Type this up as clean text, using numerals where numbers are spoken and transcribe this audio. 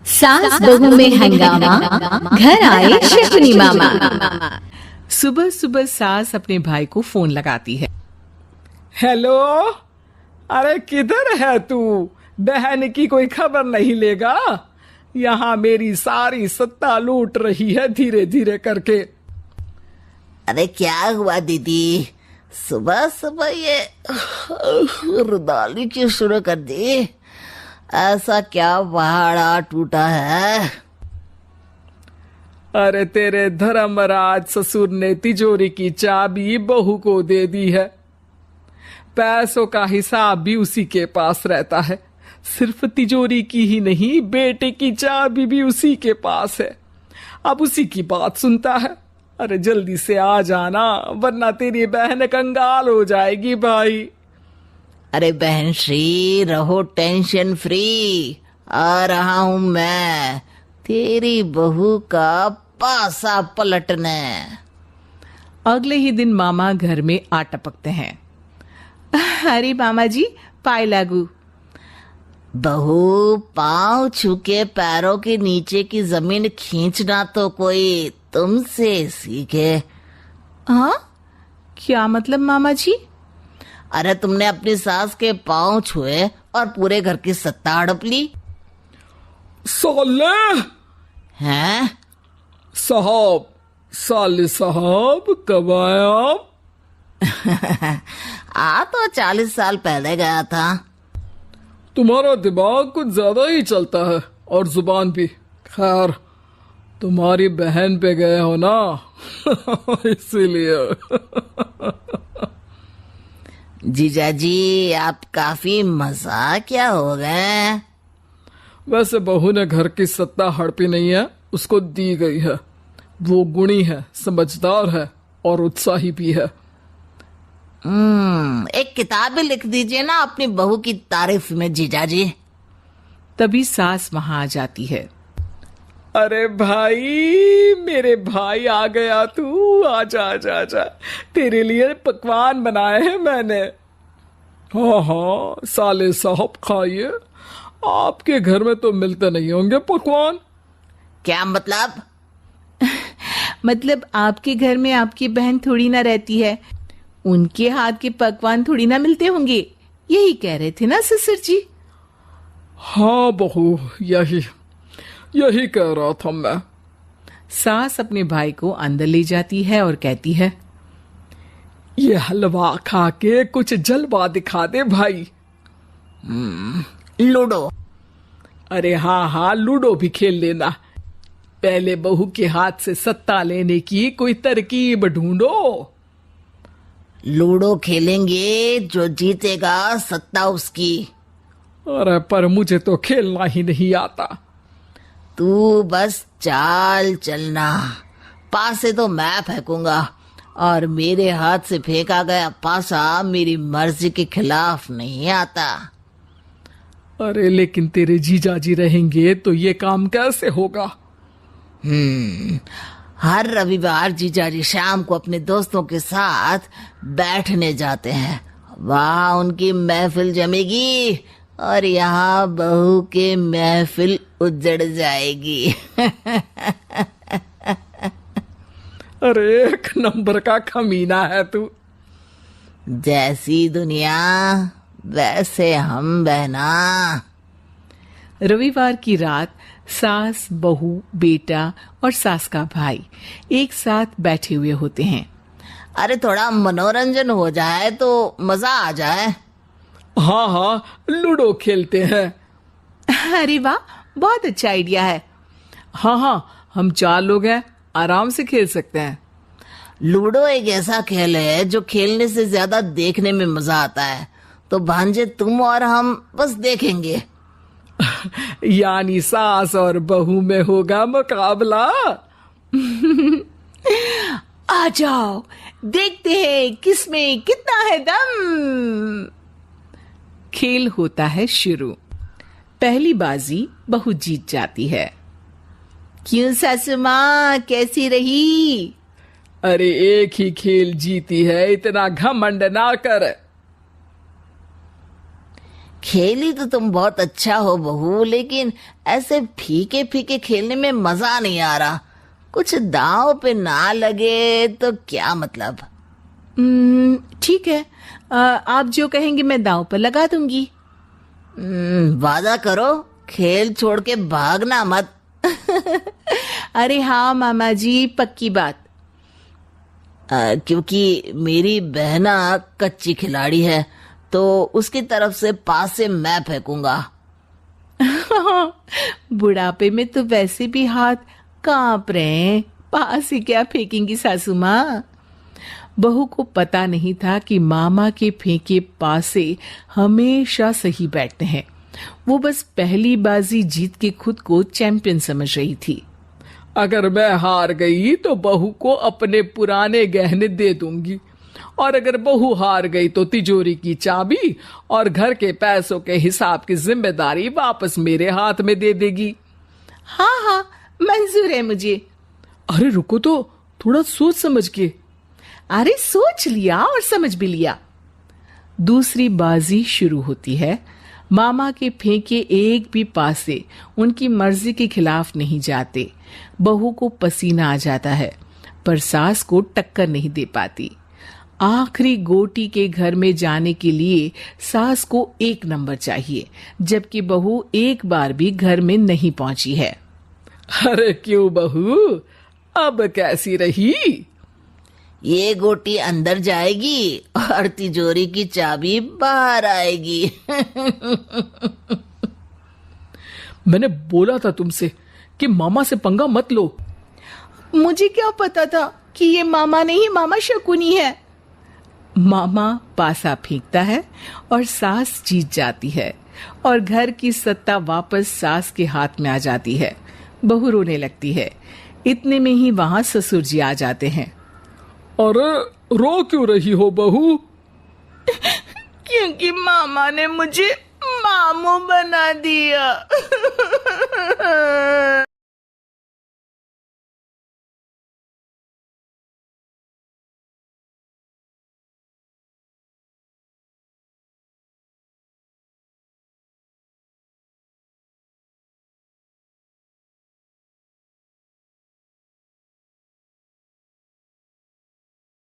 सास बहू में हंगामा, घर आए शकुनी मामा। सुबह सुबह सास अपने भाई को फोन लगाती है। हेलो, अरे किधर है तू? बहन की कोई खबर नहीं लेगा? यहाँ मेरी सारी सत्ता लूट रही है धीरे धीरे करके। अरे क्या हुआ दीदी, सुबह सुबह ये रुदाली क्यों शुरू कर दी? ऐसा क्या पहाड़ा टूटा है? अरे तेरे धर्मराज ससुर ने तिजोरी की चाबी बहू को दे दी है। पैसों का हिसाब भी उसी के पास रहता है। सिर्फ तिजोरी की ही नहीं, बेटे की चाबी भी उसी के पास है। अब उसी की बात सुनता है। अरे जल्दी से आ जाना, वरना तेरी बहन कंगाल हो जाएगी भाई। अरे बहन श्री, रहो टेंशन फ्री, आ रहा हूं मैं तेरी बहू का पासा पलटने। अगले ही दिन मामा घर में आ टपकते हैं। अरे मामा जी, पाए लागू। बहू, पांव छू के पैरों के नीचे की जमीन खींचना तो कोई तुमसे सीखे। हाँ, क्या मतलब मामा जी? अरे तुमने अपनी सास के पांव छुए और पूरे घर की सत्ता हड़प ली। साले हैं? साहब, साले साहब कब आए आप? आ तो 40 साल पहले गया था। तुम्हारा दिमाग कुछ ज्यादा ही चलता है और जुबान भी। खैर, तुम्हारी बहन पे गए हो ना इसीलिए। जीजा जी, आप काफी मजाकिया हो गए। वैसे बहू ने घर की सत्ता हड़पी नहीं है, उसको दी गई है। वो गुणी है, समझदार है और उत्साही भी है। एक किताब भी लिख दीजिए ना अपनी बहू की तारीफ में जीजा जी। तभी सास वहां आ जाती है। अरे भाई, मेरे भाई आ गया तू। आजा आजा आजा, तेरे लिए पकवान बनाए हैं मैंने। हाँ हाँ साले साहब, खाइए। आपके घर में तो मिलते नहीं होंगे पकवान। क्या मतलब? मतलब आपके घर में आपकी बहन थोड़ी ना रहती है, उनके हाथ के पकवान थोड़ी ना मिलते होंगे, यही कह रहे थे ना ससुर जी? हाँ बहू, यही कह रहा था मैं। सास अपने भाई को अंदर ले जाती है और कहती है, ये हलवा खा के कुछ जलवा दिखा दे भाई। लूडो? अरे हाँ हाँ, लूडो भी खेल लेना। पहले बहू के हाथ से सत्ता लेने की कोई तरकीब ढूंढो। लूडो खेलेंगे, जो जीतेगा सत्ता उसकी। अरे पर मुझे तो खेलना ही नहीं आता। तू बस चाल चलना, पासे तो मैं फेंकूंगा और मेरे हाथ से फेंका गया पासा मेरी मर्जी के खिलाफ नहीं आता। अरे लेकिन तेरे जीजा जी रहेंगे तो ये काम कैसे होगा? हर रविवार जीजा जी शाम को अपने दोस्तों के साथ बैठने जाते हैं। वहां उनकी महफिल जमेगी और यहाँ बहू के महफिल उजड़ जाएगी। अरे एक नंबर का खमीना है तू। जैसी दुनिया वैसे हम बहना। रविवार की रात सास, बहू, बेटा और सास का भाई एक साथ बैठे हुए होते हैं। अरे थोड़ा मनोरंजन हो जाए तो मजा आ जाए। हाँ हाँ, लूडो खेलते हैं। अरे वाह, बहुत अच्छा आइडिया है। हाँ हाँ, हम 4 लोग हैं, आराम से खेल सकते हैं। लूडो एक ऐसा खेल है जो खेलने से ज्यादा देखने में मजा आता है। तो भांजे, तुम और हम बस देखेंगे। यानी सास और बहू में होगा मुकाबला। आ जाओ, देखते हैं किसमें कितना है दम। खेल होता है शुरू। पहली बाजी बहू जीत जाती है। क्यों सासू माँ, कैसी रही? अरे एक ही खेल जीती है, इतना घमंड ना कर। खेली तो तुम बहुत अच्छा हो बहू, लेकिन ऐसे फीके फीके खेलने में मजा नहीं आ रहा। कुछ दांव पे ना लगे तो क्या मतलब। ठीक है, आप जो कहेंगे मैं दांव पर लगा दूंगी। वादा करो, खेल छोड़ के भागना मत। अरे हाँ मामा जी, पक्की बात। क्योंकि मेरी बहना कच्ची खिलाड़ी है, तो उसकी तरफ से पास से मैं फेंकूंगा। बुढ़ापे में तो वैसे भी हाथ कांप रहे हैं, पास ही क्या फेंकेंगी सासू माँ। बहू को पता नहीं था कि मामा के फेंके पासे हमेशा सही बैठते हैं। वो बस पहली बाजी जीत के खुद को चैंपियन समझ रही थी। अगर मैं हार गई तो बहू को अपने पुराने गहने दे दूंगी, और अगर बहू हार गई तो तिजोरी की चाबी और घर के पैसों के हिसाब की जिम्मेदारी वापस मेरे हाथ में दे देगी। हाँ हाँ, मंजूर है मुझे। अरे रुको तो, थोड़ा सोच समझ के। अरे सोच लिया और समझ भी लिया। दूसरी बाजी शुरू होती है। मामा के फेंके एक भी पासे उनकी मर्जी के खिलाफ नहीं जाते। बहू को पसीना आ जाता है, पर सास को टक्कर नहीं दे पाती। आखिरी गोटी के घर में जाने के लिए सास को 1 नंबर चाहिए, जबकि बहू एक बार भी घर में नहीं पहुंची है। अरे क्यों बहू, अब कैसी रही? ये गोटी अंदर जाएगी और तिजोरी की चाबी बाहर आएगी। मैंने बोला था तुमसे कि मामा से पंगा मत लो। मुझे क्या पता था कि ये मामा नहीं, मामा शकुनी है। मामा पासा फेंकता है और सास जीत जाती है, और घर की सत्ता वापस सास के हाथ में आ जाती है। बहू रोने लगती है। इतने में ही वहां ससुर जी आ जाते हैं। अरे रो क्यों रही हो बहू? क्योंकि मामा ने मुझे मामू बना दिया।